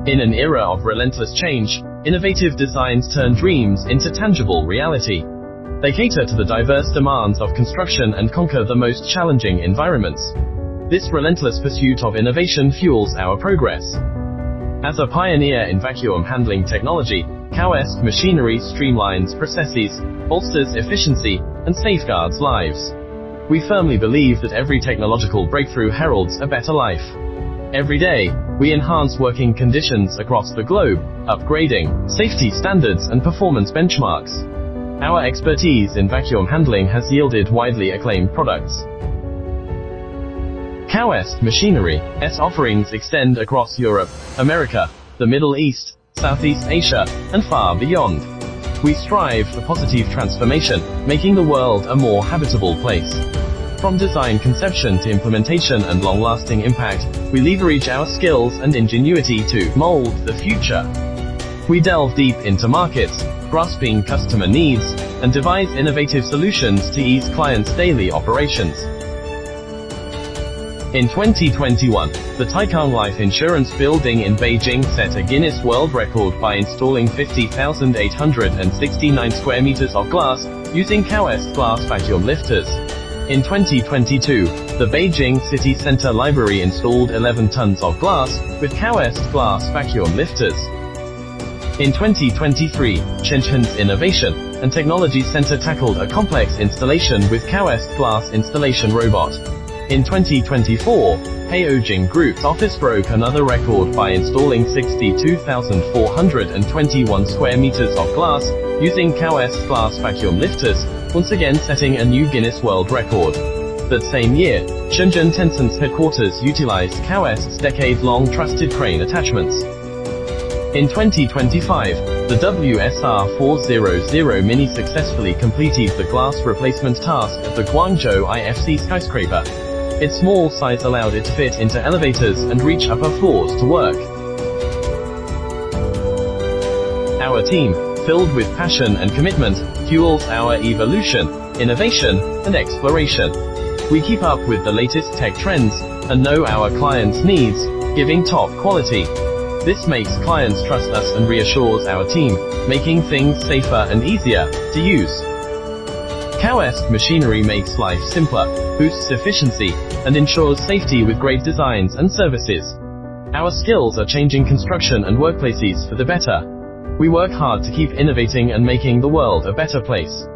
In an era of relentless change, innovative designs turn dreams into tangible reality. They cater to the diverse demands of construction and conquer the most challenging environments. This relentless pursuit of innovation fuels our progress. As a pioneer in vacuum handling technology, Cowest Machinery streamlines processes, bolsters efficiency, and safeguards lives. We firmly believe that every technological breakthrough heralds a better life. Every day, we enhance working conditions across the globe, upgrading safety standards and performance benchmarks. Our expertise in vacuum handling has yielded widely acclaimed products. Cowest Machinery's offerings extend across Europe, America, the Middle East, Southeast Asia, and far beyond. We strive for positive transformation, making the world a more habitable place. From design conception to implementation and long-lasting impact, we leverage our skills and ingenuity to mold the future. We delve deep into markets, grasping customer needs, and devise innovative solutions to ease clients' daily operations. In 2021, the Taikang Life Insurance building in Beijing set a Guinness World Record by installing 50,869 square meters of glass using Cowest glass vacuum lifters. In 2022, the Beijing City Center Library installed 11 tons of glass with Cowest glass vacuum lifters. In 2023, Shenzhen's Innovation and Technology Center tackled a complex installation with Cowest glass installation robot. In 2024, Heijing Group's office broke another record by installing 62,421 square meters of glass using Cowest glass vacuum lifters, once again setting a new Guinness World Record. That same year, Shenzhen Tencent's headquarters utilized Cowest's decade-long trusted crane attachments. In 2025, the WSR400 Mini successfully completed the glass replacement task at the Guangzhou IFC skyscraper. Its small size allowed it to fit into elevators and reach upper floors to work. Our team, filled with passion and commitment, fuels our evolution, innovation, and exploration. We keep up with the latest tech trends and know our clients' needs, giving top quality. This makes clients trust us and reassures our team, making things safer and easier to use. Cowest Machinery makes life simpler, boosts efficiency, and ensures safety with great designs and services. Our skills are changing construction and workplaces for the better. We work hard to keep innovating and making the world a better place.